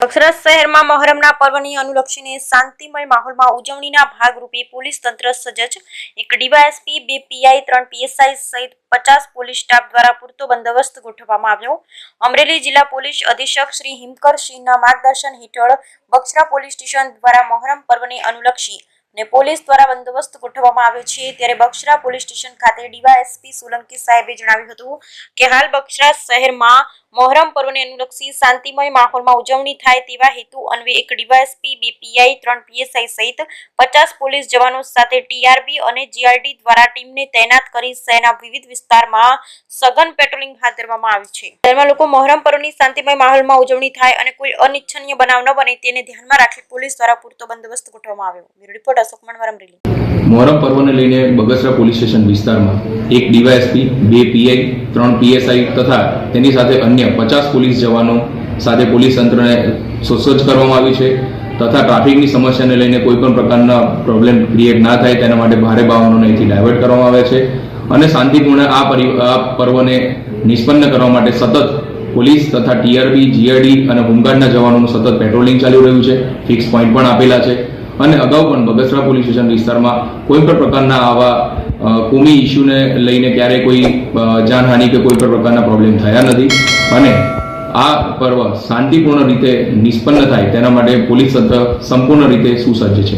બગસરા શહેરમાં મહોરમના પર્વને અનુલક્ષીને શાંતિમય માહોલમાં ઉજવણીના ભાગરૂપે પોલીસ તંત્ર સજ્જ। એક ડીવાયએસપી, 2 પીઆઈ, 3 પીએસઆઈ સહિત 50 પોલીસ સ્ટાફ દ્વારા પૂરતો બંદોબસ્ત ગોઠવવામાં આવ્યો। અમરેલી જિલ્લા પોલીસ અધિક્ષક શ્રી હિમકરસિંહના માર્ગદર્શન હેઠળ બગસરા પોલીસ સ્ટેશન દ્વારા મહોરમ પર્વને અનુલક્ષી ને પોલીસ દ્વારા બંદોબસ્ત ગોઠવવામાં આવ્યો છે। ત્યારે બગસરા પોલીસ સ્ટેશન ખાતે ડીવાયએસપી સોલંકી સાહેબે જણાવ્યું હતું કે હાલ બગસરા શહેરમાં મહોરમ પર્વને અનુલક્ષી શાંતિમય માહોલમાં ઉજવણી થાય તેવા હેતુ અન્વયે એક ડીવાયએસપી, 2 પીઆઈ, 3 પીએસઆઈ સહિત 50 પોલીસ જવાનો સાથે ટીઆરબી અને જીઆરડી દ્વારા ટીમને તૈનાત કરી શહેરના વિવિધ વિસ્તારમાં સઘન પેટ્રોલિંગ હાથ ધરવામાં આવ્યું છે। શહેરમાં લોકો મહોરમ પર્વની શાંતિમય માહોલમાં ઉજવણી થાય અને કોઈ અનિચ્છનીય બનાવ ન બને તેને ધ્યાનમાં રાખી પોલીસ દ્વારા પૂરતો બંદોબસ્ત ગોઠવવામાં આવ્યો। રિપોર્ટ અશોક મણવર, અમરેલી। મહોરમ પર્વને લઈને બગસરા પોલીસ સ્ટેશન વિસ્તારમાં એક ડીવાયએસપી, 2 પીઆઈ, 3 પીએસઆઈ તથા તેની સાથે અન્ય 50 પોલીસ જવાનો સાથે પોલીસ તંત્રને સજ્જ કરવામાં આવી છે તથા ટ્રાફિકની સમસ્યાને લઈને કોઈ પણ પ્રકારના પ્રોબ્લેમ ક્રિએટ ના થાય તેના માટે ભારે વાહનોને અહીંથી ડાયવર્ટ કરવામાં આવે છે અને શાંતિપૂર્ણ આ પર્વને નિષ્પન્ન કરવા માટે સતત પોલીસ તથા ટીઆરબી, જીઆરડી અને હોમગાર્ડના જવાનોનું સતત પેટ્રોલિંગ ચાલી રહ્યું છે। ફિક્સ પોઈન્ટ પણ આપેલા છે અને અગાઉ પણ બગસરા પોલીસ સ્ટેશન વિસ્તારમાં કોઈ પણ પ્રકારના આવા કોમી ઇસ્યુને લઈને ક્યારેય કોઈ જાનહાનિ કે કોઈ પણ પ્રકારના પ્રોબ્લેમ થયા નથી અને આ પર્વ શાંતિપૂર્ણ રીતે નિષ્પન્ન થાય તેના માટે પોલીસ તંત્ર સંપૂર્ણ રીતે સુસજ્જ છે।